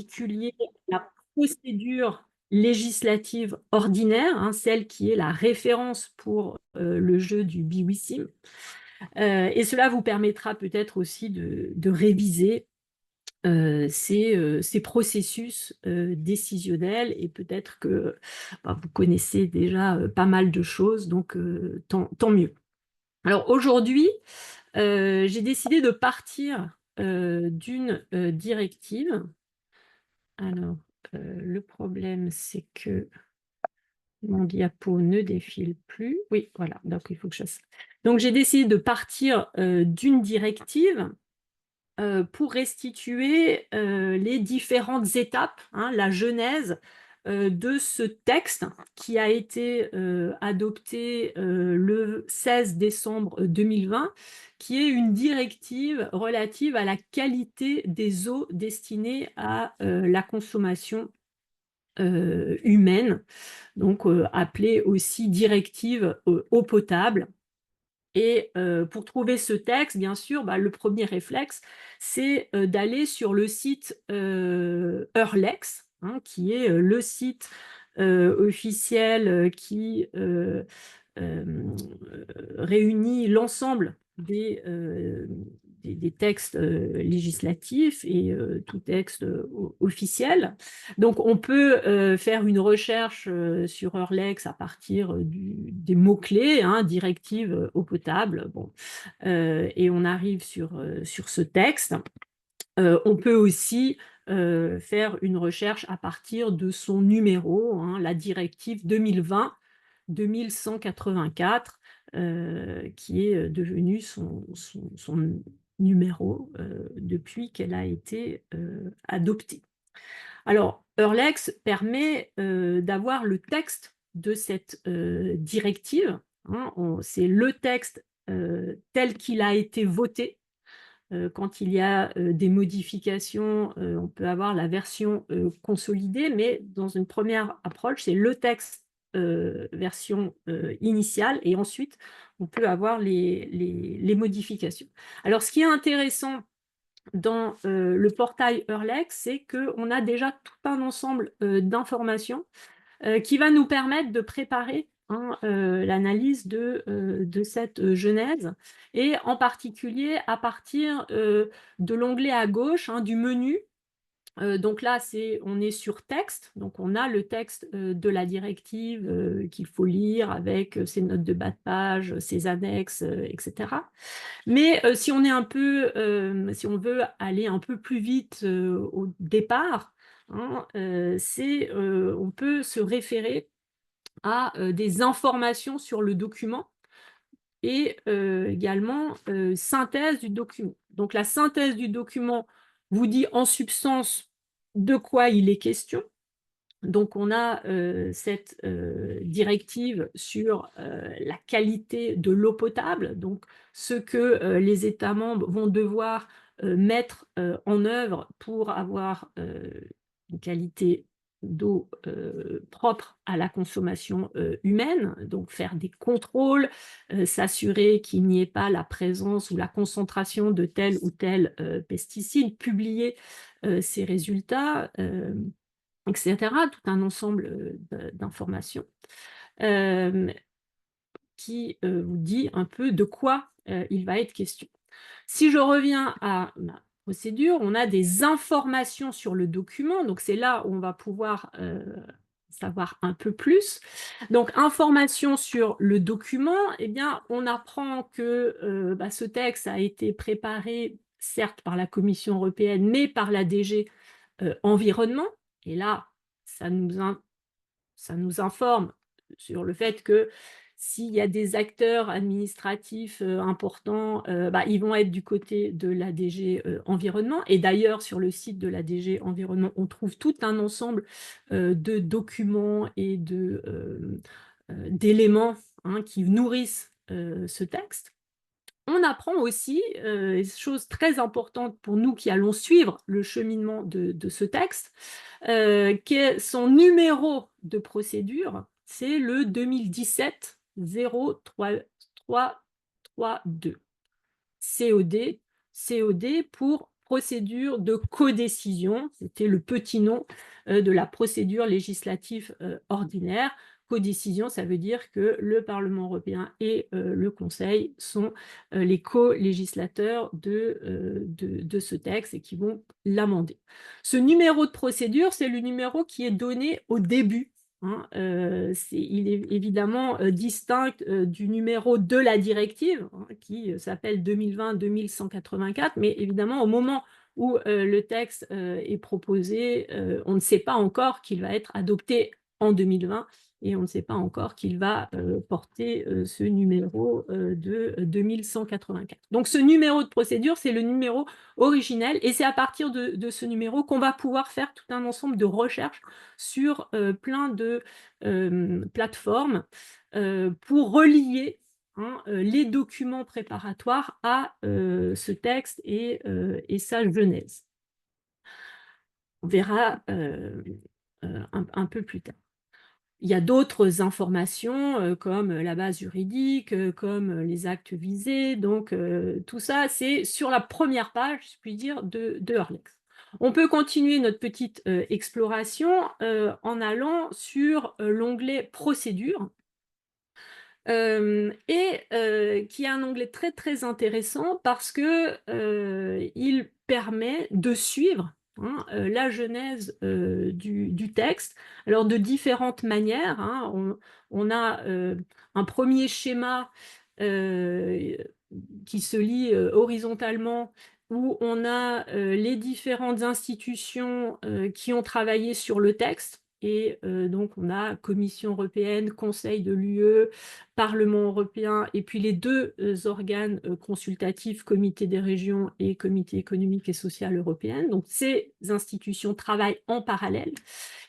particulier la procédure législative ordinaire, hein, celle qui est la référence pour le jeu du BWSIM. Et cela vous permettra peut-être aussi de réviser ces processus décisionnels, et peut-être que vous connaissez déjà pas mal de choses, donc tant mieux. Alors aujourd'hui, j'ai décidé de partir d'une directive. Alors, le problème, c'est que mon diapo ne défile plus. Oui, voilà, donc il faut que je fasse. Donc j'ai décidé de partir d'une directive pour restituer les différentes étapes, hein, la genèse de ce texte qui a été adopté le 16 décembre 2020, qui est une directive relative à la qualité des eaux destinées à la consommation humaine, donc appelée aussi directive eau potable. Et pour trouver ce texte, bien sûr, le premier réflexe, c'est d'aller sur le site Eurlex, hein, qui est le site officiel qui réunit l'ensemble des textes législatifs et tout texte officiel. Donc on peut faire une recherche sur Eurlex à partir des mots-clés, hein, directive eau potable, bon, et on arrive sur ce texte. On peut aussi faire une recherche à partir de son numéro, hein, la directive 2020-2184, qui est devenue son numéro depuis qu'elle a été adoptée. Alors, Eurlex permet d'avoir le texte de cette directive, hein, c'est le texte tel qu'il a été voté. Quand il y a des modifications, on peut avoir la version consolidée, mais dans une première approche, c'est le texte version initiale, et ensuite on peut avoir les modifications. Alors ce qui est intéressant dans le portail Eurlex, c'est qu'on a déjà tout un ensemble d'informations qui va nous permettre de préparer, hein, l'analyse de cette genèse, et en particulier à partir de l'onglet à gauche, hein, du menu. Donc là, on est sur texte, donc on a le texte de la directive qu'il faut lire avec ses notes de bas de page, ses annexes, etc. Mais si on veut aller un peu plus vite au départ, hein, on peut se référer à des informations sur le document, et également synthèse du document. Donc la synthèse du document vous dit en substance de quoi il est question. Donc on a cette directive sur la qualité de l'eau potable, donc ce que les États membres vont devoir mettre en œuvre pour avoir une qualité d'eau propre à la consommation humaine, donc faire des contrôles, s'assurer qu'il n'y ait pas la présence ou la concentration de tel ou tel pesticide, publier ces résultats, etc. Tout un ensemble d'informations qui vous dit un peu de quoi il va être question. Si je reviens à ma procédure, on a des informations sur le document, donc c'est là où on va pouvoir savoir un peu plus. Donc, information sur le document, eh bien, on apprend que ce texte a été préparé, certes par la Commission européenne, mais par la DG Environnement. Et là, ça nous informe sur le fait que s'il y a des acteurs administratifs importants, ils vont être du côté de la DG Environnement. Et d'ailleurs, sur le site de la DG Environnement, on trouve tout un ensemble de documents et d'éléments, hein, qui nourrissent ce texte. On apprend aussi, chose très importante pour nous qui allons suivre le cheminement de ce texte, que son numéro de procédure, c'est le 2017-03332. COD pour procédure de codécision. C'était le petit nom de la procédure législative ordinaire. Codécision, ça veut dire que le Parlement européen et le Conseil sont les co-législateurs de ce texte et qui vont l'amender. Ce numéro de procédure, c'est le numéro qui est donné au début. Hein, il est évidemment distinct du numéro de la directive, hein, qui s'appelle 2020-2184, mais évidemment, au moment où le texte est proposé, on ne sait pas encore qu'il va être adopté en 2020 et on ne sait pas encore qu'il va porter ce numéro de 2184. Donc ce numéro de procédure, c'est le numéro originel et c'est à partir de ce numéro qu'on va pouvoir faire tout un ensemble de recherches sur plein de plateformes pour relier, hein, les documents préparatoires à ce texte et sa genèse. On verra un peu plus tard. Il y a d'autres informations comme la base juridique, comme les actes visés. Donc tout ça, c'est sur la première page, si je puis dire, de Eurlex. On peut continuer notre petite exploration en allant sur l'onglet Procédures. Qui est un onglet très très intéressant parce que il permet de suivre, hein, la genèse du texte, alors de différentes manières. Hein. On a un premier schéma qui se lit horizontalement où on a les différentes institutions qui ont travaillé sur le texte. Et donc, on a Commission européenne, Conseil de l'UE, Parlement européen, et puis les deux organes consultatifs, Comité des régions et Comité économique et social européen. Donc, ces institutions travaillent en parallèle.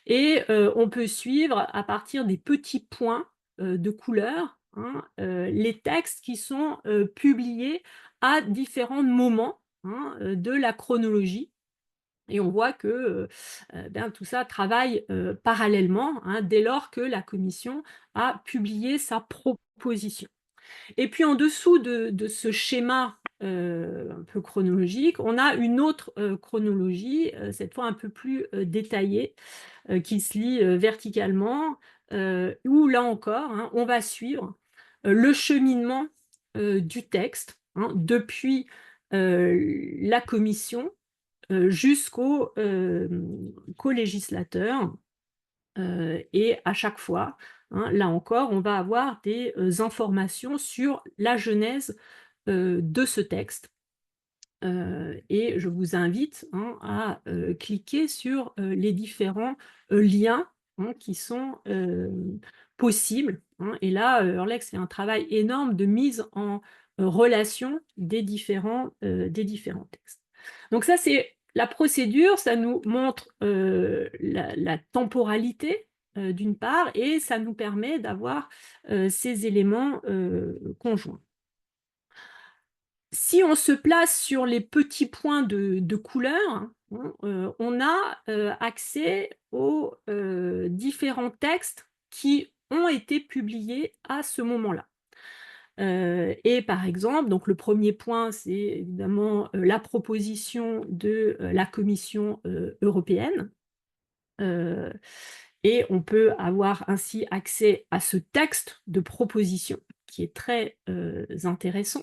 Et on peut suivre à partir des petits points de couleur, hein, les textes qui sont publiés à différents moments, hein, de la chronologie. Et on voit que tout ça travaille parallèlement, hein, dès lors que la Commission a publié sa proposition. Et puis en dessous de ce schéma un peu chronologique, on a une autre chronologie, cette fois un peu plus détaillée, qui se lit verticalement, où là encore, hein, on va suivre le cheminement du texte, hein, depuis la Commission jusqu'au co-législateur. Et à chaque fois, hein, là encore, on va avoir des informations sur la genèse de ce texte. Et je vous invite, hein, à cliquer sur les différents liens, hein, qui sont possibles. Hein. Et là, Eurlex fait un travail énorme de mise en relation des différents textes. Donc ça, c'est la procédure, ça nous montre la temporalité d'une part, et ça nous permet d'avoir ces éléments conjoints. Si on se place sur les petits points de couleur, hein, on a accès aux différents textes qui ont été publiés à ce moment-là. Et par exemple, donc le premier point, c'est évidemment la proposition de la Commission européenne. Et on peut avoir ainsi accès à ce texte de proposition qui est très intéressant.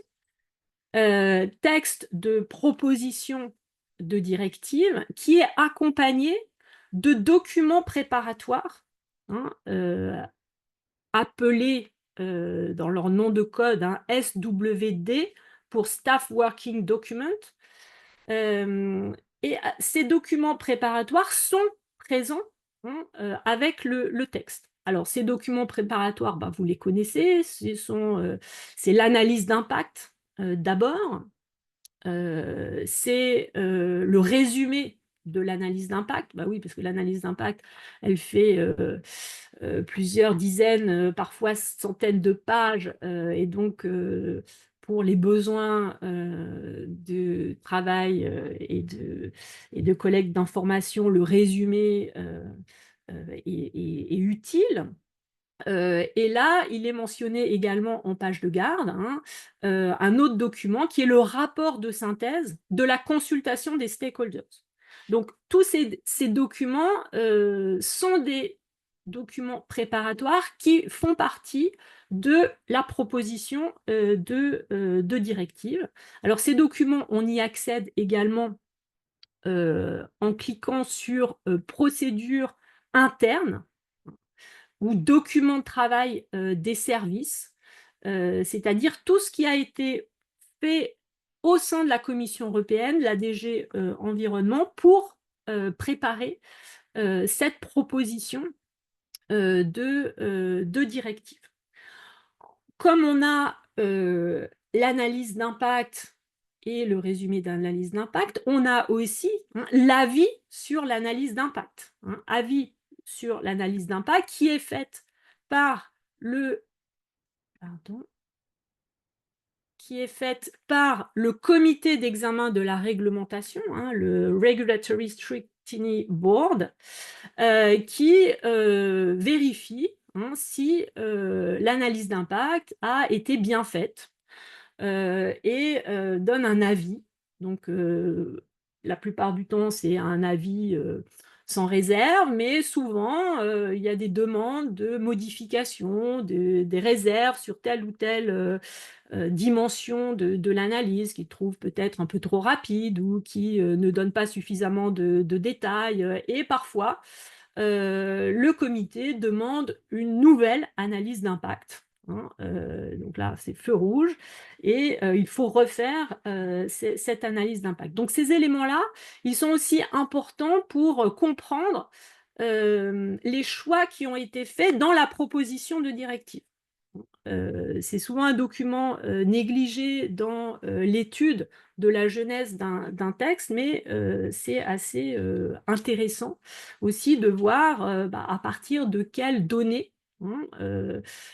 Texte de proposition de directive qui est accompagné de documents préparatoires, hein, appelés dans leur nom de code, hein, SWD pour Staff Working Document. Et ces documents préparatoires sont présents, hein, avec le texte. Alors, ces documents préparatoires, bah, vous les connaissez, c'est l'analyse d'impact d'abord, c'est le résumé de l'analyse d'impact. Bah oui, parce que l'analyse d'impact, elle fait plusieurs dizaines, parfois centaines de pages, et donc pour les besoins de travail et de collecte d'informations, le résumé est utile. Et là, il est mentionné également en page de garde, hein, un autre document qui est le rapport de synthèse de la consultation des stakeholders. Donc, tous ces documents sont des documents préparatoires qui font partie de la proposition de directive. Alors, ces documents, on y accède également en cliquant sur procédure interne ou documents de travail des services, c'est-à-dire tout ce qui a été fait au sein de la Commission européenne, la DG Environnement, pour préparer cette proposition de directive. Comme on a l'analyse d'impact et le résumé d'analyse d'impact, on a aussi l'avis sur l'analyse d'impact. Avis sur l'analyse d'impact qui est faite par le comité d'examen de la réglementation, le Regulatory Scrutiny Board, qui vérifie si l'analyse d'impact a été bien faite et donne un avis. Donc, la plupart du temps, c'est un avis sans réserve, mais souvent, il y a des demandes de modification, des réserves sur telle ou telle dimension de l'analyse qu'ils trouvent peut-être un peu trop rapide ou qui ne donne pas suffisamment de détails. Et parfois, le comité demande une nouvelle analyse d'impact. Donc là, c'est feu rouge et il faut refaire cette analyse d'impact. Donc ces éléments-là, ils sont aussi importants pour comprendre les choix qui ont été faits dans la proposition de directive. C'est souvent un document négligé dans l'étude de la genèse d'un texte, mais c'est assez intéressant aussi de voir à partir de quelles données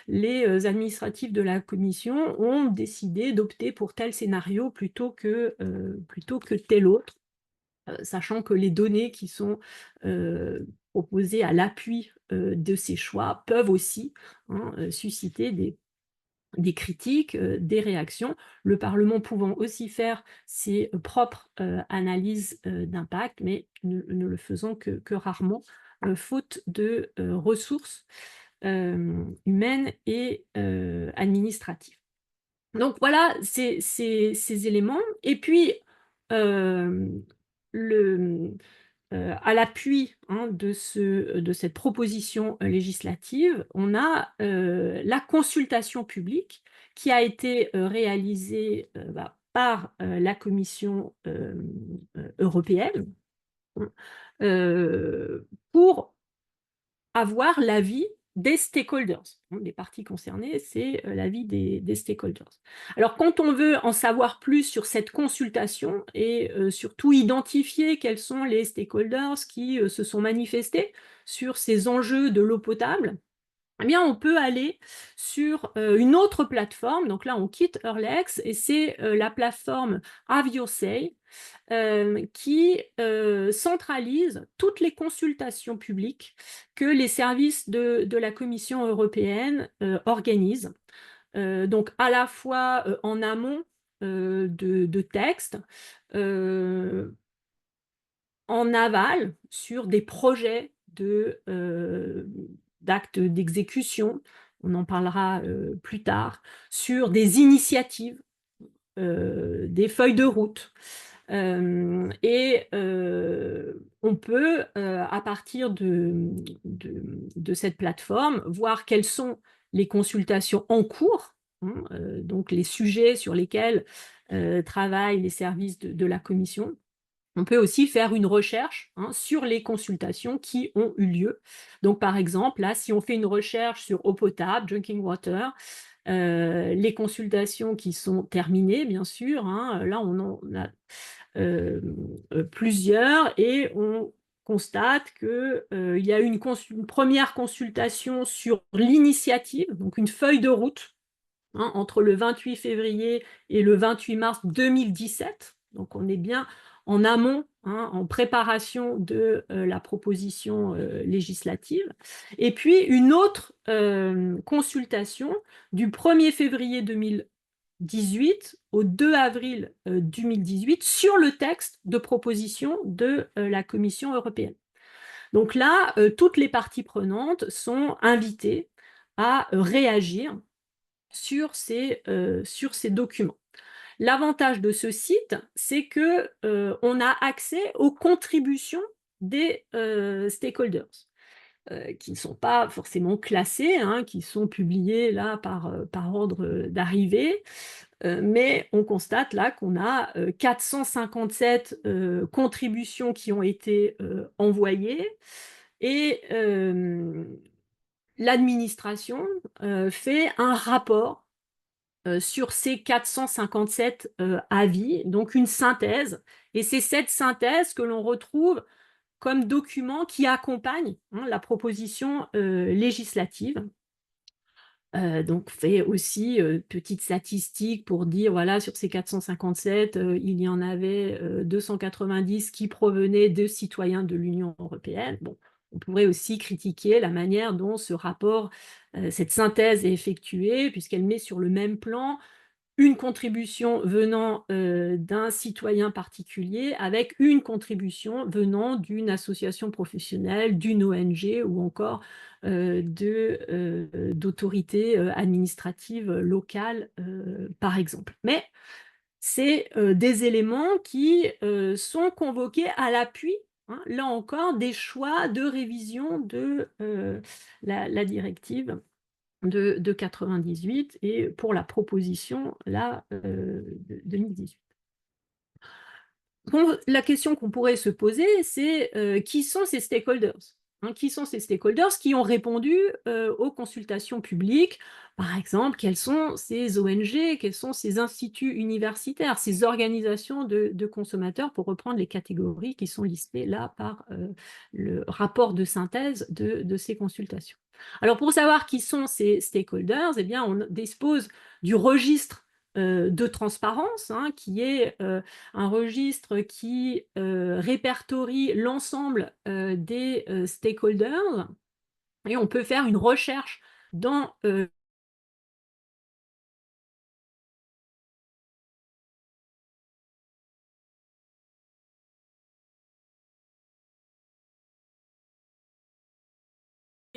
les administratifs de la commission ont décidé d'opter pour tel scénario plutôt que tel autre, sachant que les données qui sont proposées à l'appui de ces choix peuvent aussi susciter des critiques, des réactions, le Parlement pouvant aussi faire ses propres analyses d'impact, mais ne le faisant que rarement, faute de ressources humaines et administratives. Donc voilà ces éléments. Et puis, à l'appui de cette proposition législative, on a la consultation publique qui a été réalisée par la Commission européenne pour avoir l'avis des stakeholders. Les parties concernées, c'est l'avis des stakeholders. Alors, quand on veut en savoir plus sur cette consultation et surtout identifier quels sont les stakeholders qui se sont manifestés sur ces enjeux de l'eau potable, eh bien, on peut aller sur une autre plateforme. Donc là, on quitte Eurlex et c'est la plateforme Have Your Say qui centralise toutes les consultations publiques que les services de la Commission européenne organisent. Donc à la fois en amont de textes, en aval sur des projets d'actes d'exécution, on en parlera plus tard, sur des initiatives, des feuilles de route. Et on peut, à partir de cette plateforme, voir quelles sont les consultations en cours, donc les sujets sur lesquels travaillent les services de la Commission. On peut aussi faire une recherche sur les consultations qui ont eu lieu. Donc, par exemple, là, si on fait une recherche sur eau potable, drinking water, les consultations qui sont terminées, bien sûr, là, on en a plusieurs et on constate qu'il y a eu une première consultation sur l'initiative, donc une feuille de route, entre le 28 février et le 28 mars 2017. Donc, on est bien en amont, hein, en préparation de la proposition législative. Et puis une autre consultation du 1er février 2018 au 2 avril 2018 sur le texte de proposition de la Commission européenne. Donc là, toutes les parties prenantes sont invitées à réagir sur ces documents. L'avantage de ce site, c'est que on a accès aux contributions des stakeholders, qui ne sont pas forcément classées, hein, qui sont publiées là par ordre d'arrivée, mais on constate là qu'on a 457 contributions qui ont été envoyées et l'administration fait un rapport sur ces 457 avis, donc une synthèse. Et c'est cette synthèse que l'on retrouve comme document qui accompagne, hein, la proposition législative. Donc fait aussi petite statistique pour dire, voilà, sur ces 457, il y en avait 290 qui provenaient de citoyens de l'Union européenne. Bon, on pourrait aussi critiquer la manière dont ce rapport, cette synthèse est effectuée, puisqu'elle met sur le même plan une contribution venant d'un citoyen particulier avec une contribution venant d'une association professionnelle, d'une ONG ou encore d'autorités administratives locales, par exemple. Mais c'est des éléments qui sont convoqués à l'appui, hein, là encore, des choix de révision de la directive de 98 et pour la proposition là, de 2018. Donc, la question qu'on pourrait se poser, c'est qui sont ces stakeholders, hein, qui sont ces stakeholders qui ont répondu aux consultations publiques? Par exemple, quelles sont ces ONG, quels sont ces instituts universitaires, ces organisations de consommateurs, pour reprendre les catégories qui sont listées là par le rapport de synthèse de ces consultations. Alors, pour savoir qui sont ces stakeholders, eh bien, on dispose du registre de transparence, hein, qui est un registre qui répertorie l'ensemble des stakeholders, et on peut faire une recherche dans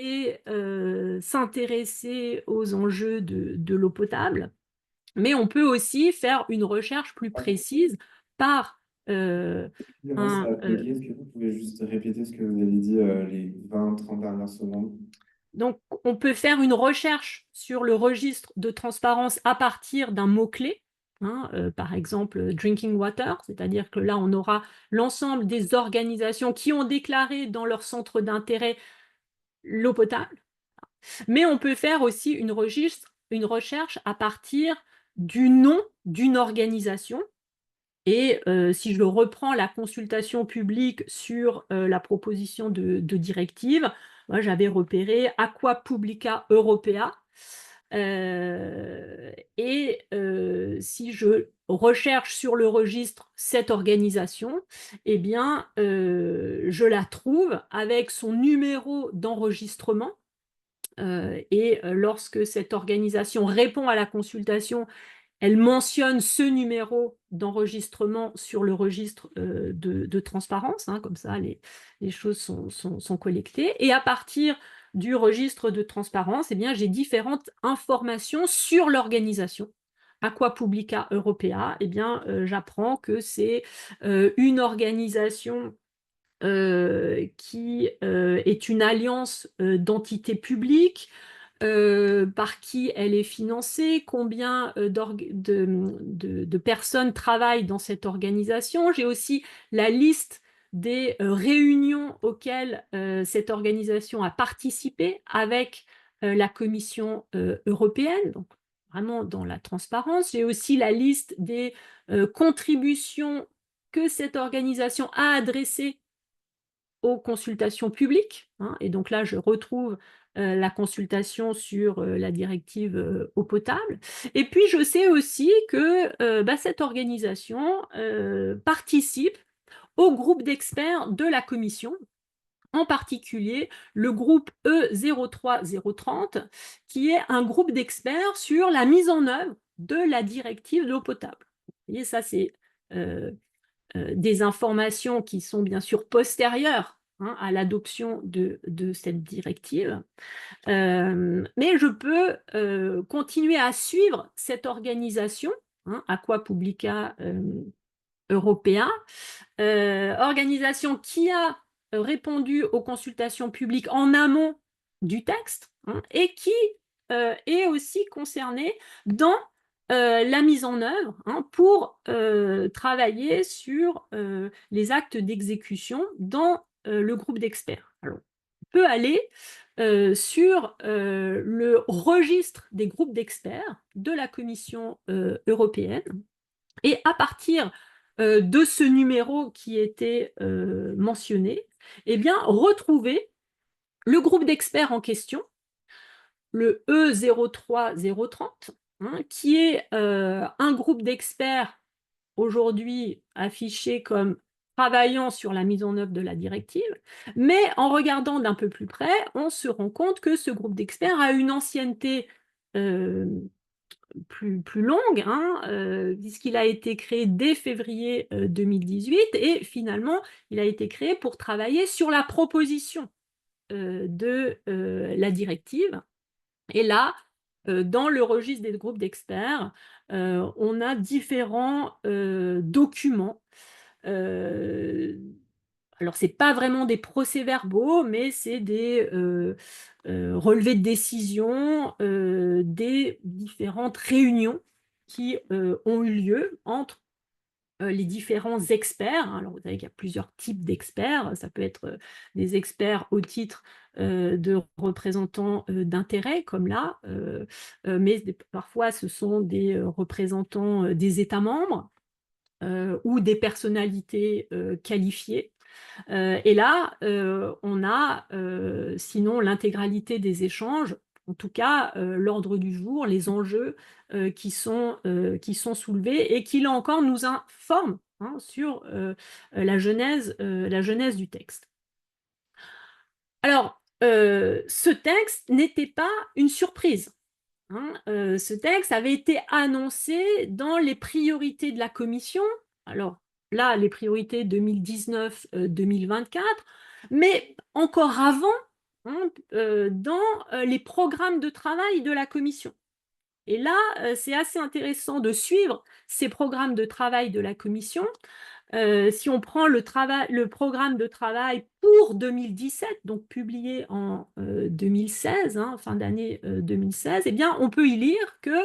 et s'intéresser aux enjeux de l'eau potable, mais on peut aussi faire une recherche plus précise par Excusez-moi, ça un... a bugué. Est-ce que vous pouvez juste répéter ce que vous avez dit les 20-30 dernières secondes? Donc, on peut faire une recherche sur le registre de transparence à partir d'un mot-clé, hein, par exemple drinking water, c'est-à-dire que là, on aura l'ensemble des organisations qui ont déclaré dans leur centre d'intérêt l'eau potable. Mais on peut faire aussi une recherche à partir du nom d'une organisation. Et si je reprends la consultation publique sur la proposition de directive, moi j'avais repéré Aqua Publica Europea. Et si je recherche sur le registre cette organisation, eh bien, je la trouve avec son numéro d'enregistrement. Et lorsque cette organisation répond à la consultation, elle mentionne ce numéro d'enregistrement sur le registre de transparence, hein, comme ça les choses sont collectées. Et à partir du registre de transparence, eh bien, j'ai différentes informations sur l'organisation. Aqua Publica Europea, eh bien, j'apprends que c'est une organisation qui est une alliance d'entités publiques, par qui elle est financée, combien de personnes travaillent dans cette organisation. J'ai aussi la liste des réunions auxquelles cette organisation a participé avec la Commission européenne, donc vraiment dans la transparence. J'ai aussi la liste des contributions que cette organisation a adressées aux consultations publiques, hein, et donc là, je retrouve la consultation sur la directive eau potable. Et puis, je sais aussi que cette organisation participe au groupe d'experts de la Commission, en particulier le groupe E03030, qui est un groupe d'experts sur la mise en œuvre de la directive d'eau potable. Vous voyez, ça, c'est des informations qui sont bien sûr postérieures à l'adoption de cette directive. Mais je peux continuer à suivre cette organisation, Aqua Publica Europea, organisation qui a répondu aux consultations publiques en amont du texte et qui est aussi concernée dans la mise en œuvre pour travailler sur les actes d'exécution dans le groupe d'experts. Alors, on peut aller sur le registre des groupes d'experts de la Commission européenne et à partir de ce numéro qui était mentionné, eh bien, retrouver le groupe d'experts en question, le E03030, qui est un groupe d'experts aujourd'hui affiché comme travaillant sur la mise en œuvre de la directive, mais en regardant d'un peu plus près, on se rend compte que ce groupe d'experts a une ancienneté plus longue, puisqu'il a été créé dès février 2018 et finalement, il a été créé pour travailler sur la proposition de la directive. Et là, dans le registre des groupes d'experts, on a différents documents. Alors, ce n'est pas vraiment des procès-verbaux, mais c'est des relevés de décision des différentes réunions qui ont eu lieu entre les différents experts. Alors, vous savez qu'il y a plusieurs types d'experts. Ça peut être des experts au titre de représentants d'intérêt, comme là, mais parfois ce sont des représentants des États membres ou des personnalités qualifiées. Et là, on a sinon l'intégralité des échanges, en tout cas l'ordre du jour, les enjeux qui sont soulevés et qui, là encore, nous informent sur la genèse du texte. Alors, ce texte n'était pas une surprise. Ce texte avait été annoncé dans les priorités de la Commission. Alors là, les priorités 2019-2024, mais encore avant, dans les programmes de travail de la Commission. Et là, c'est assez intéressant de suivre ces programmes de travail de la Commission. Si on prend le programme de travail pour 2017, donc publié en 2016, fin d'année 2016, eh bien, on peut y lire que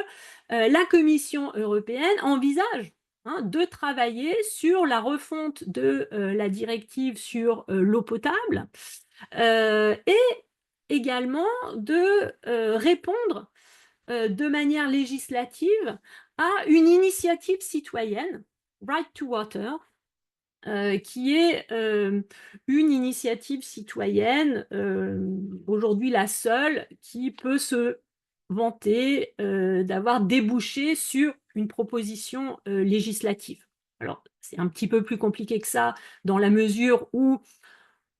la Commission européenne envisage de travailler sur la refonte de la directive sur l'eau potable et également de répondre de manière législative à une initiative citoyenne, Right to Water, qui est une initiative citoyenne, aujourd'hui la seule, qui peut se vanter d'avoir débouché sur une proposition législative. Alors, c'est un petit peu plus compliqué que ça, dans la mesure où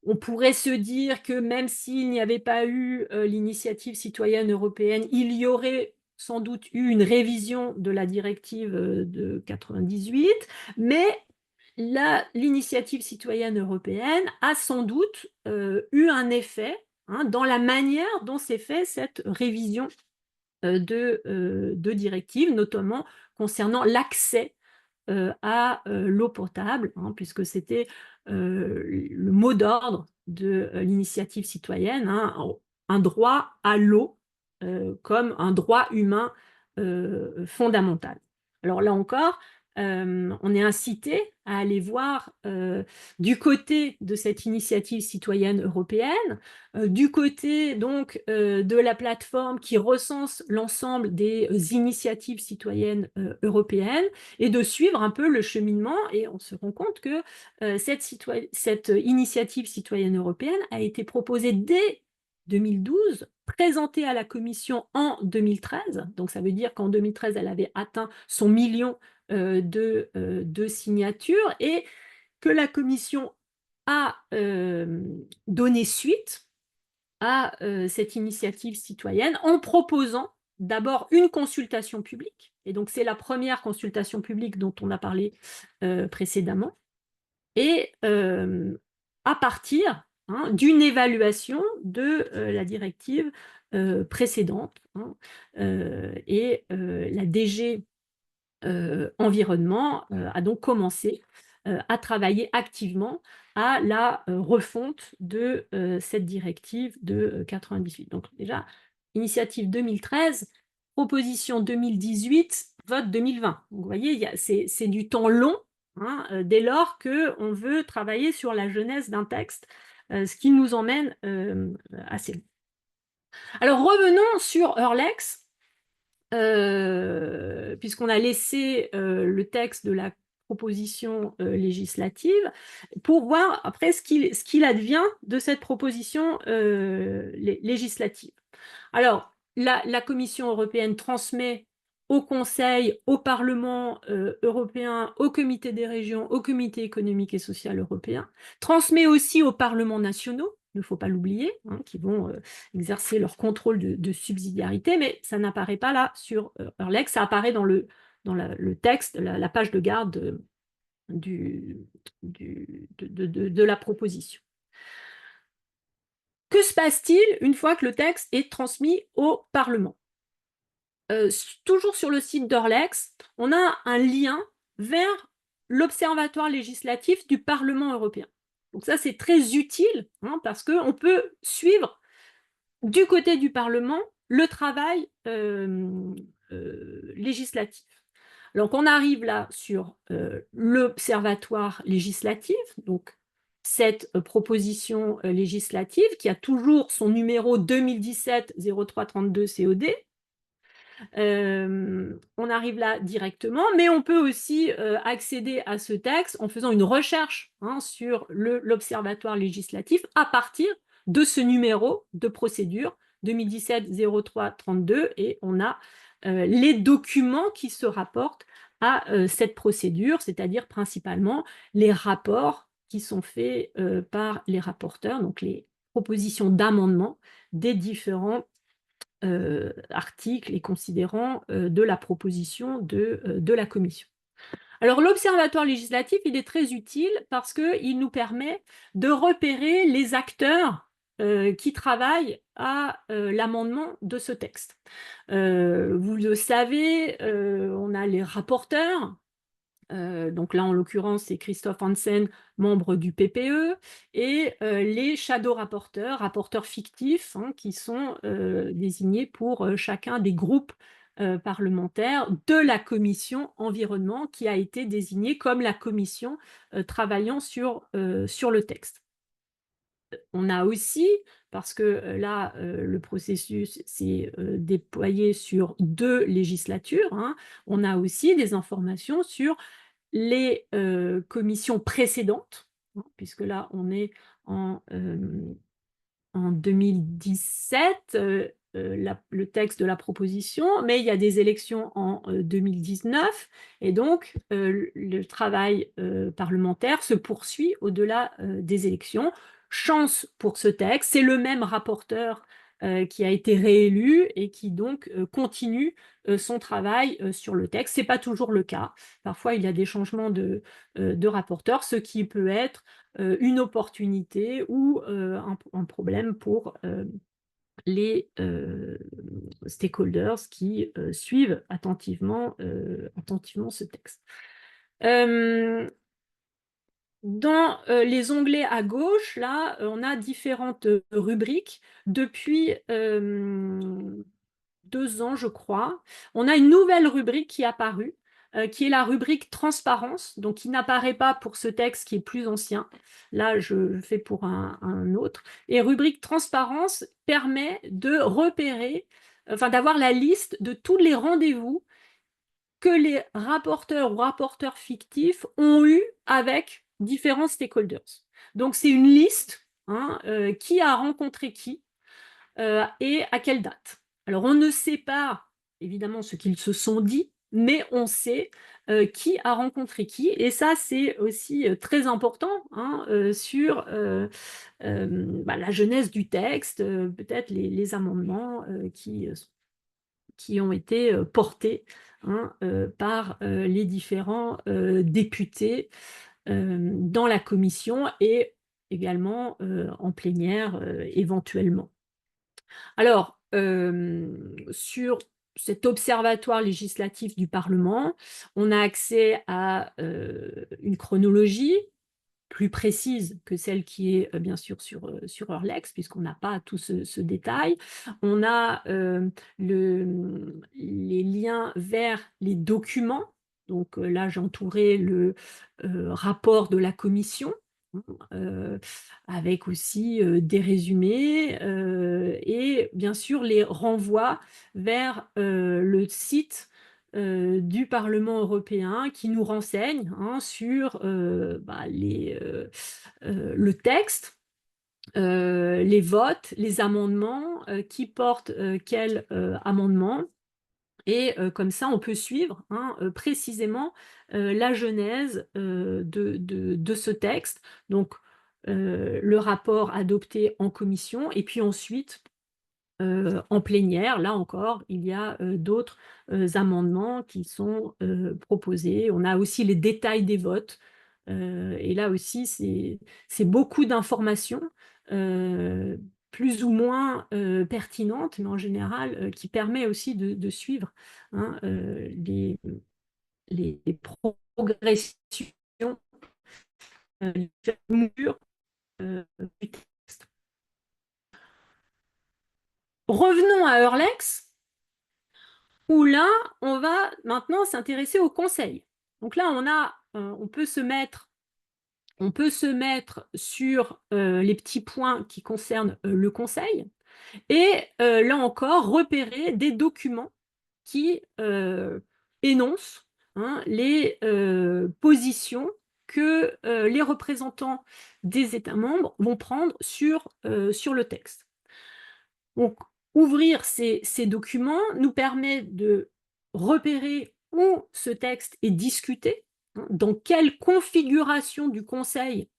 on pourrait se dire que même s'il n'y avait pas eu l'initiative citoyenne européenne, il y aurait sans doute eu une révision de la directive de 98, mais l'initiative citoyenne européenne a sans doute eu un effet dans la manière dont s'est faite cette révision de directive, notamment concernant l'accès à l'eau potable, puisque c'était le mot d'ordre de l'initiative citoyenne, un droit à l'eau comme un droit humain fondamental. Alors là encore, on est incité à aller voir du côté de cette initiative citoyenne européenne, du côté donc de la plateforme qui recense l'ensemble des initiatives citoyennes européennes et de suivre un peu le cheminement, et on se rend compte que cette initiative citoyenne européenne a été proposée dès 2012, présentée à la Commission en 2013, donc ça veut dire qu'en 2013, elle avait atteint son million de signatures, et que la Commission a donné suite à cette initiative citoyenne en proposant d'abord une consultation publique. Et donc, c'est la première consultation publique dont on a parlé précédemment. Et à partir d'une évaluation de la directive précédente. Et la DG Environnement a donc commencé à travailler activement à la refonte de cette directive de 98. Donc déjà, initiative 2013, proposition 2018, vote 2020. Donc vous voyez, c'est du temps long, dès lors qu'on veut travailler sur la genèse d'un texte, ce qui nous emmène assez loin. Alors revenons sur Eurlex. Puisqu'on a laissé le texte de la proposition législative, pour voir après ce qu'il advient de cette proposition législative. Alors, la Commission européenne transmet au Conseil, au Parlement européen, au Comité des régions, au Comité économique et social européen, transmet aussi aux parlements nationaux, il ne faut pas l'oublier, qui vont exercer leur contrôle de subsidiarité, mais ça n'apparaît pas là sur Eurlex, ça apparaît dans le texte, la page de garde de la proposition. Que se passe-t-il une fois que le texte est transmis au Parlement? Toujours sur le site d'Eurlex, on a un lien vers l'Observatoire législatif du Parlement européen. Donc ça, c'est très utile parce qu'on peut suivre du côté du Parlement le travail législatif. Donc on arrive là sur l'Observatoire législatif, donc cette proposition législative qui a toujours son numéro 2017-0332 COD. On arrive là directement, mais on peut aussi accéder à ce texte en faisant une recherche sur l'Observatoire législatif à partir de ce numéro de procédure 2017-0332 et on a les documents qui se rapportent à cette procédure, c'est-à-dire principalement les rapports qui sont faits par les rapporteurs, donc les propositions d'amendement des différents articles et considérants de la proposition de la Commission. Alors l'Observatoire législatif, il est très utile parce qu'il nous permet de repérer les acteurs qui travaillent à l'amendement de ce texte. Vous le savez, on a les rapporteurs. Donc là, en l'occurrence, c'est Christophe Hansen, membre du PPE, et les shadow rapporteurs, rapporteurs fictifs, qui sont désignés pour chacun des groupes parlementaires de la commission environnement, qui a été désignée comme la commission travaillant sur le texte. On a aussi, parce que là, le processus s'est déployé sur 2 législatures, on a aussi des informations sur les commissions précédentes, puisque là, on est en 2017, le texte de la proposition, mais il y a des élections en 2019, et donc le travail parlementaire se poursuit au-delà des élections. Chance pour ce texte, c'est le même rapporteur qui a été réélu et qui donc continue son travail sur le texte. Ce n'est pas toujours le cas. Parfois, il y a des changements de rapporteurs, ce qui peut être une opportunité ou un problème pour les stakeholders qui suivent attentivement ce texte. Dans les onglets à gauche, là, on a différentes rubriques. Depuis 2 ans, je crois, on a une nouvelle rubrique qui est apparue, qui est la rubrique transparence, donc qui n'apparaît pas pour ce texte qui est plus ancien. Là, je fais pour un autre. Et rubrique transparence permet de repérer, enfin d'avoir la liste de tous les rendez-vous que les rapporteurs ou rapporteurs fictifs ont eu avec différents stakeholders. Donc c'est une liste qui a rencontré qui et à quelle date. Alors on ne sait pas évidemment ce qu'ils se sont dit, mais on sait qui a rencontré qui. Et ça, c'est aussi très important, hein, sur la genèse du texte, peut-être les amendements qui ont été portés, hein, par les différents députés dans la commission et également en plénière éventuellement. Alors, sur cet observatoire législatif du Parlement, on a accès à une chronologie plus précise que celle qui est bien sûr sur Eurlex, puisqu'on n'a pas tout ce détail. On a les liens vers les documents. Donc là, j'ai entouré le rapport de la commission, hein, avec aussi des résumés et bien sûr les renvois vers le site du Parlement européen qui nous renseigne, hein, sur le texte, les votes, les amendements, qui portent quel amendement. Et comme ça, on peut suivre, hein, précisément la genèse de ce texte. Donc, le rapport adopté en commission et puis ensuite en plénière, là encore, il y a d'autres amendements qui sont proposés. On a aussi les détails des votes. Et là aussi, c'est beaucoup d'informations, euh, plus ou moins pertinentes, mais en général, qui permet aussi de suivre, hein, les progressions, les mesures du texte. Revenons à Eurlex, où là, on va maintenant s'intéresser au conseil. Donc là, on peut se mettre sur les petits points qui concernent le conseil et là encore, repérer des documents qui énoncent, hein, les positions que les représentants des États membres vont prendre sur le texte. Donc, ouvrir ces documents nous permet de repérer où ce texte est discuté, hein, dans quelle configuration du Conseil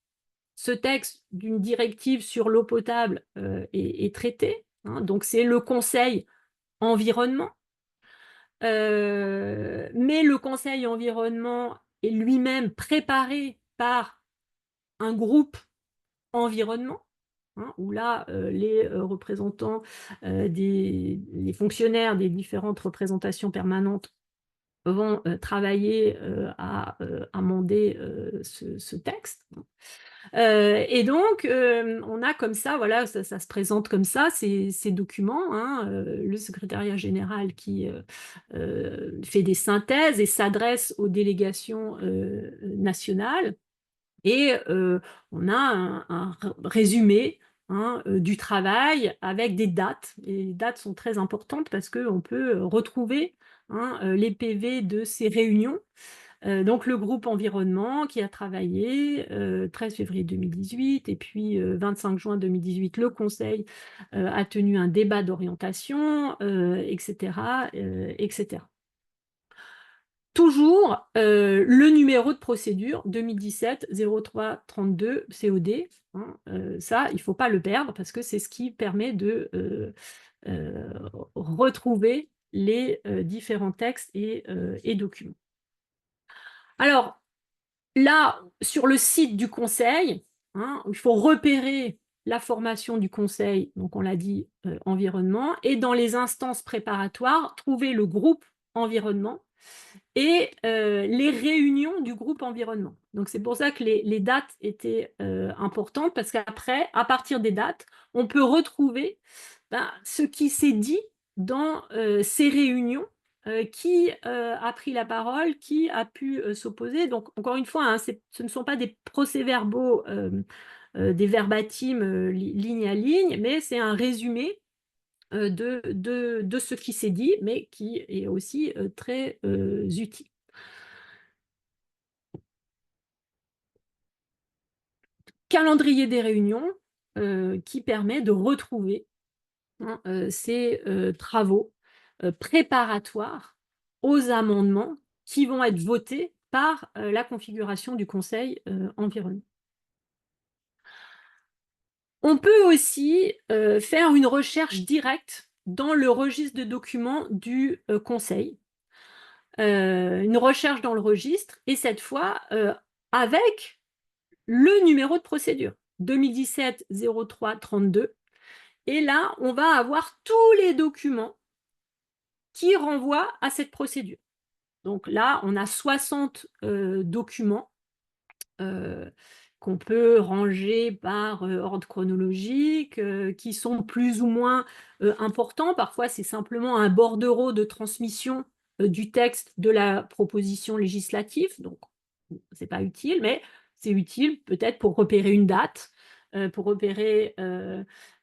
ce texte d'une directive sur l'eau potable est traité, hein. Donc, c'est le Conseil environnement. Mais le Conseil environnement est lui-même préparé par un groupe environnement, hein, où là, les représentants, les fonctionnaires des différentes représentations permanentes vont travailler à amender ce texte. Et donc, on a comme ça, voilà, ça se présente comme ça, ces documents, hein, le secrétariat général qui fait des synthèses et s'adresse aux délégations nationales. Et on a un résumé, hein, du travail avec des dates. Et les dates sont très importantes parce qu'on peut retrouver, hein, les PV de ces réunions. Donc le groupe environnement qui a travaillé 13 février 2018 et puis 25 juin 2018, le Conseil a tenu un débat d'orientation, etc., etc. Toujours le numéro de procédure 2017-0332 COD. Hein, ça, il ne faut pas le perdre parce que c'est ce qui permet de retrouver les différents textes et documents. Alors, là, sur le site du Conseil, hein, il faut repérer la formation du Conseil, donc on l'a dit, environnement, et dans les instances préparatoires, trouver le groupe environnement et les réunions du groupe environnement. Donc c'est pour ça que les dates étaient importantes, parce qu'après, à partir des dates, on peut retrouver ce qui s'est dit dans ces réunions, qui a pris la parole, qui a pu s'opposer. Donc encore une fois, hein, ce ne sont pas des procès-verbaux, des verbatims ligne à ligne, mais c'est un résumé de ce qui s'est dit, mais qui est aussi très utile. Calendrier des réunions qui permet de retrouver, hein, ces travaux préparatoires aux amendements qui vont être votés par la configuration du Conseil environnement. On peut aussi faire une recherche directe dans le registre de documents du Conseil, une recherche dans le registre, et cette fois avec le numéro de procédure, 2017-03-32. Et là, on va avoir tous les documents qui renvoient à cette procédure. Donc là, on a 60 documents qu'on peut ranger par ordre chronologique, qui sont plus ou moins importants. Parfois, c'est simplement un bordereau de transmission du texte de la proposition législative. Donc, c'est pas utile, mais c'est utile peut-être pour repérer une date, pour repérer...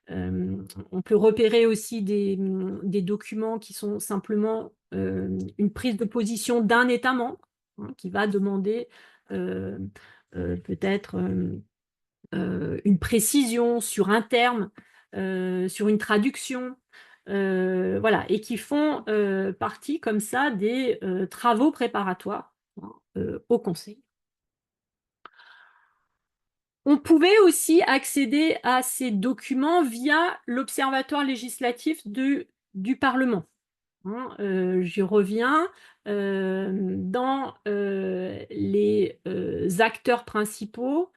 on peut repérer aussi des documents qui sont simplement une prise de position d'un État membre, hein, qui va demander peut-être une précision sur un terme, sur une traduction, voilà, et qui font partie comme ça des travaux préparatoires, hein, au Conseil. On pouvait aussi accéder à ces documents via l'Observatoire législatif du Parlement. Hein, j'y reviens. Dans les acteurs principaux,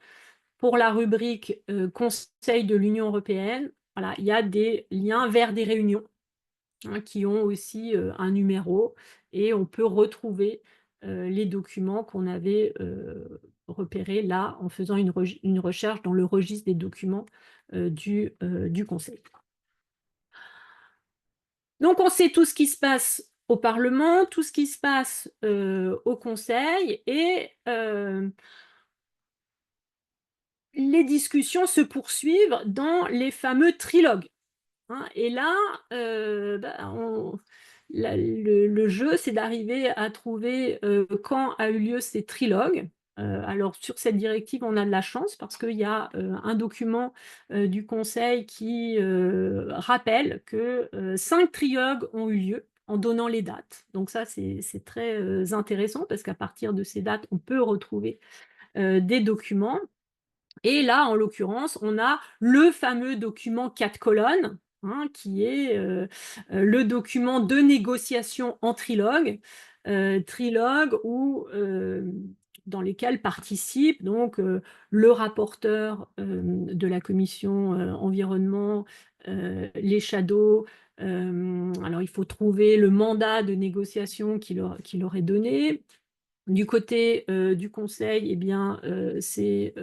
pour la rubrique Conseil de l'Union européenne, voilà, il y a des liens vers des réunions, hein, qui ont aussi un numéro, et on peut retrouver les documents qu'on avait repérés là en faisant une recherche dans le registre des documents du Conseil. Donc on sait tout ce qui se passe au Parlement, tout ce qui se passe au Conseil, et les discussions se poursuivent dans les fameux trilogues. Hein, et là, le jeu, c'est d'arriver à trouver quand a eu lieu ces trilogues. Alors, sur cette directive, on a de la chance parce qu'il y a un document du Conseil qui rappelle que 5 trilogues ont eu lieu en donnant les dates. Donc ça, c'est très intéressant parce qu'à partir de ces dates, on peut retrouver des documents. Et là, en l'occurrence, on a le fameux document 4 colonnes, hein, qui est le document de négociation en trilogue, dans lesquels participent donc le rapporteur de la commission environnement, les shadows. Alors, il faut trouver le mandat de négociation qu'il leur est donné. Du côté du Conseil, eh bien, c'est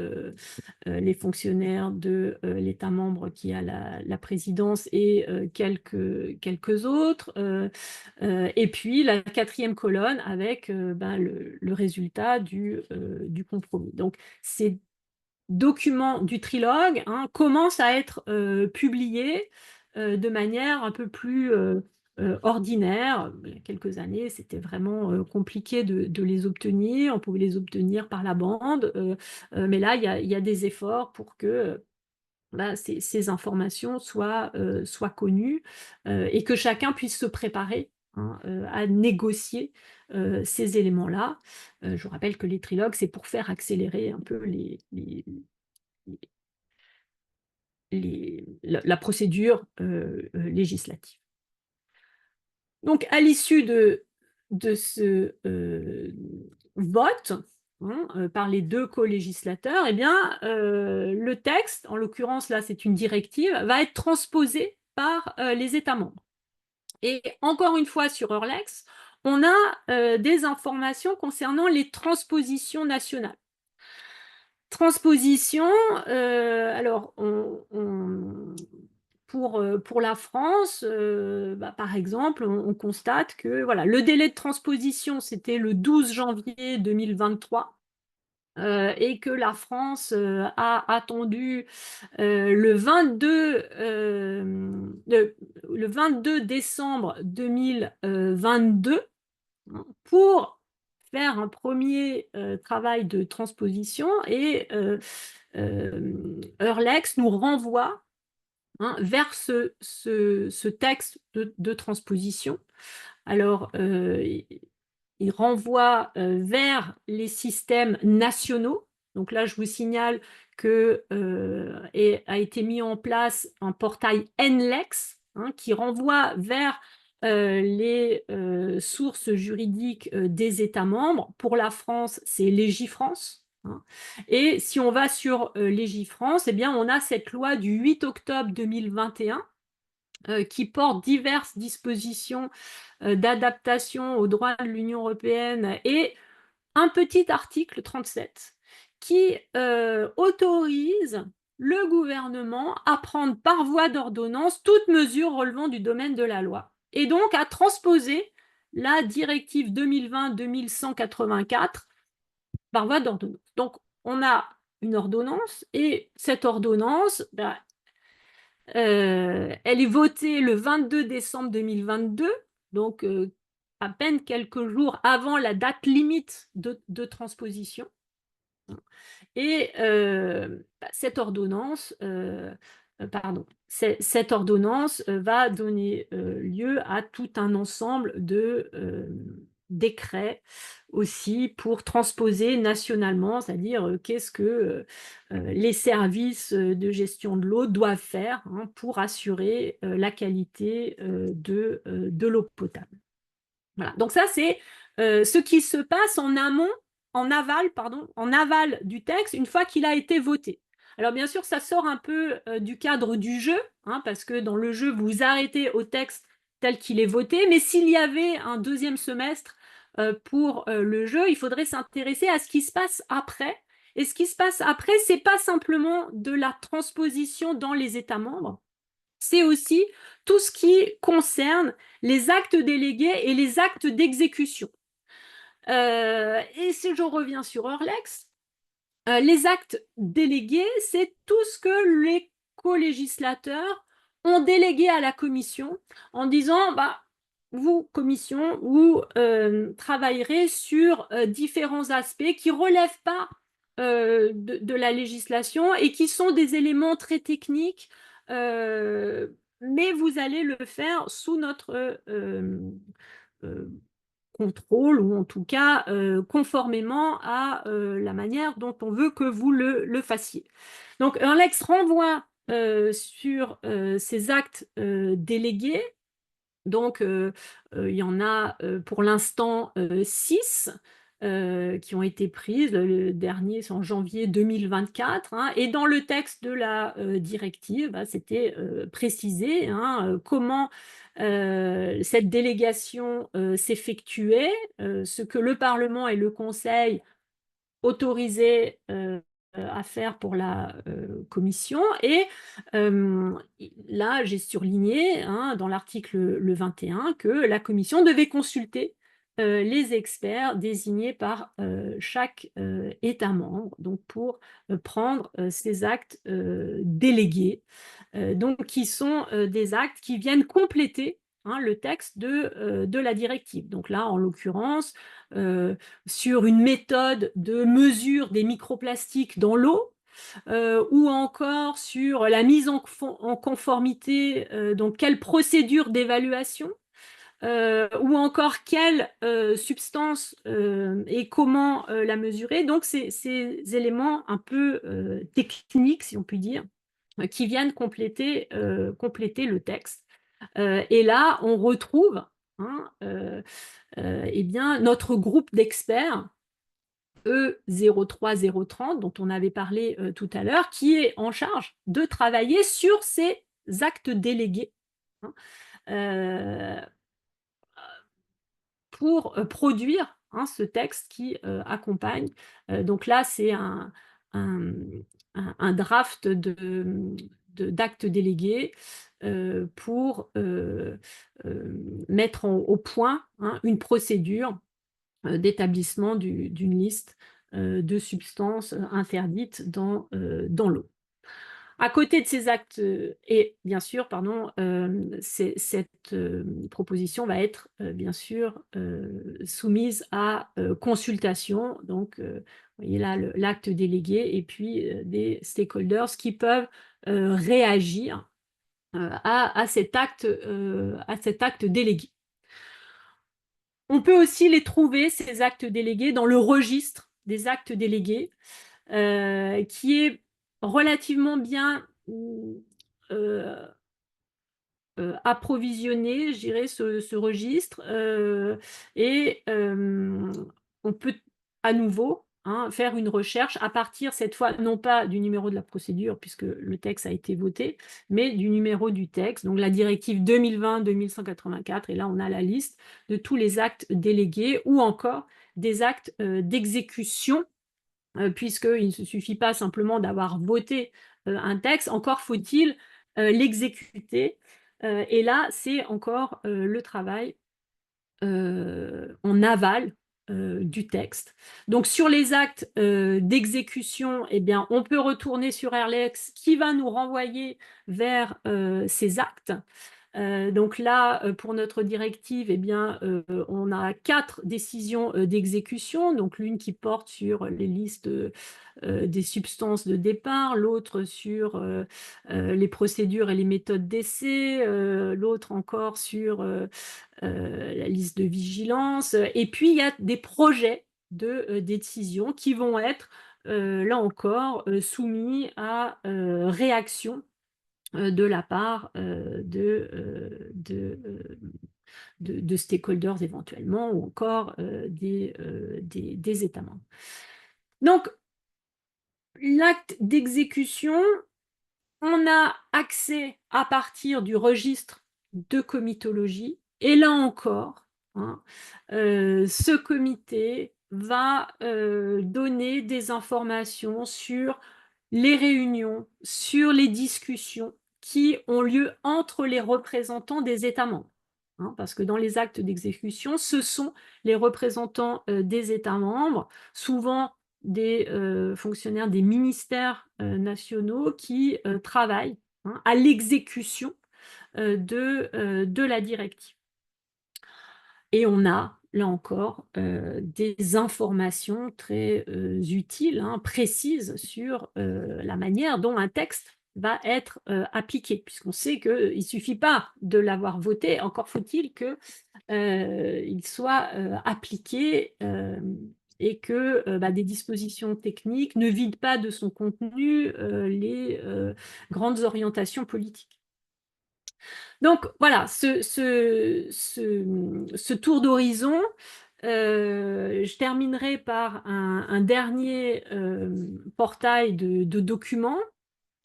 les fonctionnaires de l'État membre qui a la présidence et quelques autres. Et puis la 4e colonne avec le résultat du compromis. Donc ces documents du trilogue, hein, commencent à être publiés de manière un peu plus ordinaire. Il y a quelques années, c'était vraiment compliqué de les obtenir. On pouvait les obtenir par la bande, mais là, il y a des efforts pour que ces informations soient connues, et que chacun puisse se préparer, hein, à négocier ces éléments-là. Je vous rappelle que les trilogues, c'est pour faire accélérer un peu la procédure législative. Donc, à l'issue de ce vote, hein, par les 2 co-législateurs, eh bien, le texte, en l'occurrence là c'est une directive, va être transposé par les États membres. Et encore une fois sur Eurlex, on a des informations concernant les transpositions nationales. Transposition, alors pour la France, par exemple, on constate que voilà, le délai de transposition, c'était le 12 janvier 2023, et que la France a attendu le 22 décembre 2022 pour faire un premier travail de transposition, et Eurlex nous renvoie, hein, vers ce texte de transposition. Alors, il renvoie vers les systèmes nationaux. Donc là, je vous signale que a été mis en place un portail NLEX, hein, qui renvoie vers les sources juridiques des États membres. Pour la France, c'est Légifrance, hein. Et si on va sur Légifrance, eh bien, on a cette loi du 8 octobre 2021 qui porte diverses dispositions d'adaptation au droit de l'Union européenne et un petit article 37 qui autorise le gouvernement à prendre par voie d'ordonnance toute mesure relevant du domaine de la loi et donc à transposer la directive 2020-2184 par voie d'ordonnance. Donc, on a une ordonnance et cette ordonnance, elle est votée le 22 décembre 2022, donc à peine quelques jours avant la date limite de transposition. Et cette ordonnance, cette ordonnance va donner lieu à tout un ensemble de décrets aussi pour transposer nationalement, c'est-à-dire qu'est-ce que les services de gestion de l'eau doivent faire, hein, pour assurer la qualité de l'eau potable. Voilà. Donc ça, c'est ce qui se passe en amont, en aval du texte, une fois qu'il a été voté. Alors bien sûr, ça sort un peu du cadre du jeu, hein, parce que dans le jeu, vous vous arrêtez au texte tel qu'il est voté, mais s'il y avait un deuxième semestre pour le jeu, il faudrait s'intéresser à ce qui se passe après. Et ce qui se passe après, c'est pas simplement de la transposition dans les États membres, c'est aussi tout ce qui concerne les actes délégués et les actes d'exécution. Et si je reviens sur Eurlex, les actes délégués, c'est tout ce que les co-législateurs ont délégué à la commission en disant, vous, commission, vous travaillerez sur différents aspects qui ne relèvent pas de la législation et qui sont des éléments très techniques, mais vous allez le faire sous notre euh, contrôle ou en tout cas conformément à la manière dont on veut que vous le fassiez. Donc un lex renvoie sur ces actes délégués. Donc il y en a pour l'instant 6 qui ont été prises. Le dernier, c'est en janvier 2024, hein, et dans le texte de la directive, c'était précisé, hein, comment cette délégation s'effectuait, ce que le Parlement et le Conseil autorisaient à faire pour la commission. Et là, j'ai surligné, hein, dans l'article le 21 que la commission devait consulter les experts désignés par chaque État membre, donc pour prendre ces actes délégués, donc qui sont des actes qui viennent compléter, hein, le texte de la directive. Donc là, en l'occurrence, sur une méthode de mesure des microplastiques dans l'eau, ou encore sur la mise en conformité, donc quelle procédure d'évaluation, ou encore quelle substance et comment la mesurer. Donc, ces éléments un peu techniques, si on peut dire, qui viennent compléter le texte. Et là, on retrouve, hein, eh bien, notre groupe d'experts E03030, dont on avait parlé tout à l'heure, qui est en charge de travailler sur ces actes délégués, hein, euh, pour produire, hein, ce texte qui accompagne. Donc là, c'est un draft d'actes délégués pour mettre au point, hein, une procédure d'établissement d'une liste de substances interdites dans l'eau. À côté de ces actes, et bien sûr, pardon, cette proposition va être bien sûr soumise à consultation. Donc, vous voyez là l'acte délégué et puis des stakeholders qui peuvent réagir à cet acte délégué. On peut aussi les trouver, ces actes délégués, dans le registre des actes délégués, qui est relativement bien euh, approvisionner, je dirais, ce registre. Et on peut à nouveau, hein, faire une recherche à partir, cette fois, non pas du numéro de la procédure, puisque le texte a été voté, mais du numéro du texte, donc la directive 2020-2184. Et là, on a la liste de tous les actes délégués ou encore des actes d'exécution, puisqu'il ne suffit pas simplement d'avoir voté un texte, encore faut-il l'exécuter. Et là, c'est encore le travail en aval du texte. Donc, sur les actes d'exécution, eh bien, on peut retourner sur Airlex qui va nous renvoyer vers ces actes. Donc là, pour notre directive, eh bien, on a 4 décisions d'exécution. Donc l'une qui porte sur les listes des substances de départ, l'autre sur les procédures et les méthodes d'essai, l'autre encore sur la liste de vigilance. Et puis, il y a des projets de décision qui vont être, là encore, soumis à réaction de la part de stakeholders éventuellement, ou encore des États membres. Donc, l'acte d'exécution, on a accès à partir du registre de comitologie, et là encore, hein, ce comité va donner des informations sur les réunions, sur les discussions qui ont lieu entre les représentants des États membres. Hein, parce que dans les actes d'exécution, ce sont les représentants des États membres, souvent des fonctionnaires des ministères nationaux, qui travaillent, hein, à l'exécution de la directive. Et on a, là encore, des informations très utiles, hein, précises sur la manière dont un texte va être appliqué, puisqu'on sait qu'il ne suffit pas de l'avoir voté, encore faut-il qu'il soit appliqué, et que des dispositions techniques ne vident pas de son contenu les grandes orientations politiques. Donc voilà, ce tour d'horizon. Je terminerai par un dernier portail de documents,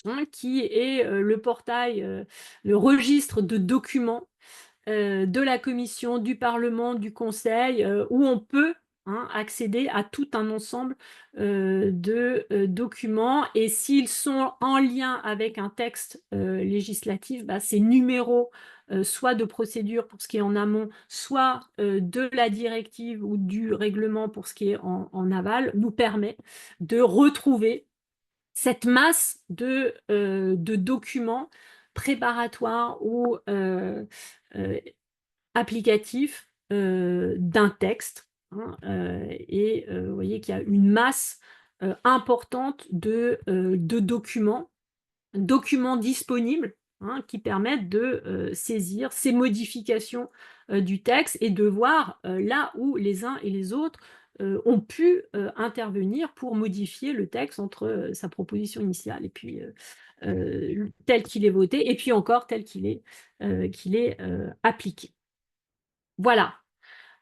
hein, qui est le portail, le registre de documents de la Commission, du Parlement, du Conseil, où on peut, hein, accéder à tout un ensemble de documents. Et s'ils sont en lien avec un texte législatif, ces numéros, soit de procédure pour ce qui est en amont, soit de la directive ou du règlement pour ce qui est en aval, nous permet de retrouver cette masse de documents préparatoires ou applicatifs d'un texte, hein. Et vous voyez qu'il y a une masse importante de documents disponibles, hein, qui permettent de saisir ces modifications du texte et de voir là où les uns et les autres ont pu intervenir pour modifier le texte entre sa proposition initiale et puis tel qu'il est voté, et puis encore tel qu'il est appliqué. Voilà.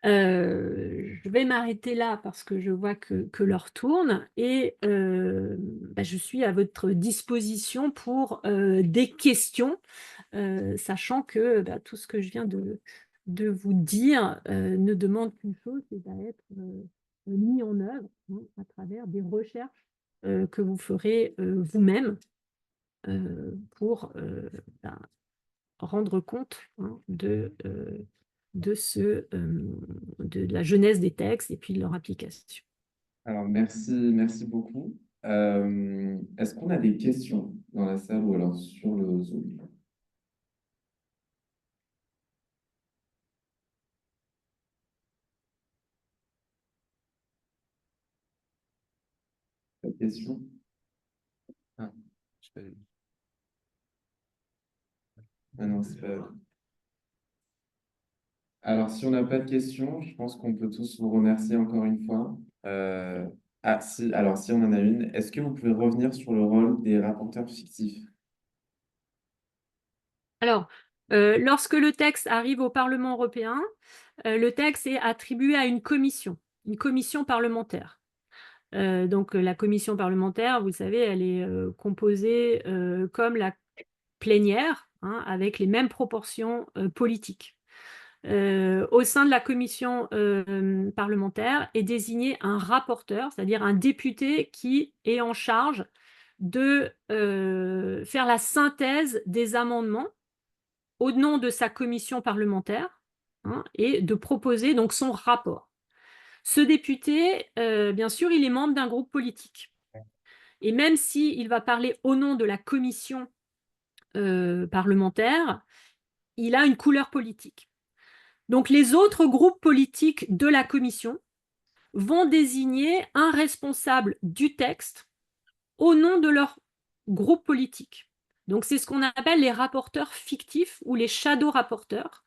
Je vais m'arrêter là parce que je vois que l'heure tourne, et je suis à votre disposition pour des questions, sachant que tout ce que je viens de vous dire ne demande qu'une chose, c'est d'être mis en œuvre, hein, à travers des recherches que vous ferez vous-même pour rendre compte, hein, de la genèse des textes et puis de leur application. Alors, merci beaucoup. Est-ce qu'on a des questions dans la salle ou alors sur le Zoom? Pas de questions? Ah, ah non, c'est pas... Alors, si on n'a pas de questions, je pense qu'on peut tous vous remercier encore une fois. Ah, si, alors, si on en a une, est-ce que vous pouvez revenir sur le rôle des rapporteurs fictifs? Alors, lorsque le texte arrive au Parlement européen, le texte est attribué à une commission parlementaire. Donc, la commission parlementaire, vous le savez, elle est composée comme la plénière, hein, avec les mêmes proportions politiques. Au sein de la commission parlementaire est désigné un rapporteur, c'est-à-dire un député qui est en charge de faire la synthèse des amendements au nom de sa commission parlementaire, hein, et de proposer donc son rapport. Ce député, bien sûr, il est membre d'un groupe politique. Et même s'il va parler au nom de la commission parlementaire, il a une couleur politique. Donc les autres groupes politiques de la commission vont désigner un responsable du texte au nom de leur groupe politique. Donc c'est ce qu'on appelle les rapporteurs fictifs ou les shadow rapporteurs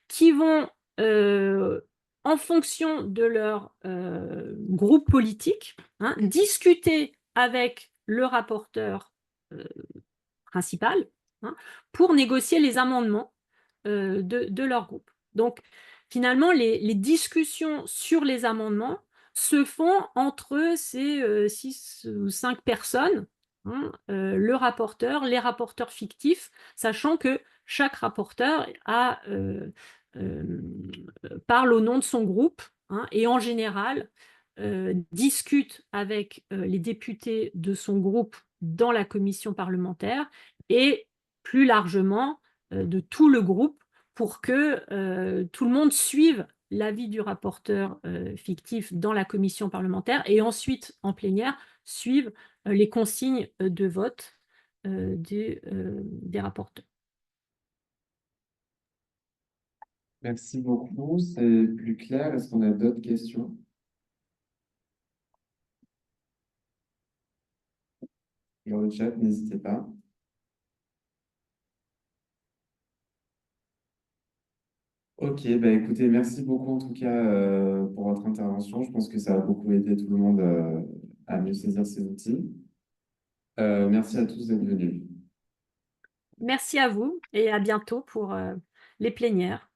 qui vont, en fonction de leur groupe politique, hein, discuter avec le rapporteur euh, principal, hein, pour négocier les amendements de leur groupe. Donc, finalement, les discussions sur les amendements se font entre ces 6 ou 5 personnes, hein, le rapporteur, les rapporteurs fictifs, sachant que chaque rapporteur parle au nom de son groupe, hein, et en général discute avec les députés de son groupe dans la commission parlementaire et plus largement de tout le groupe pour que tout le monde suive l'avis du rapporteur fictif dans la commission parlementaire et ensuite en plénière suive les consignes de vote des rapporteurs. Merci beaucoup, c'est plus clair. Est-ce qu'on a d'autres questions? Dans le chat, n'hésitez pas. Ok, bah écoutez, merci beaucoup en tout cas pour votre intervention. Je pense que ça a beaucoup aidé tout le monde à mieux saisir ces outils. Merci à tous d'être venus. Merci à vous et à bientôt pour les plénières.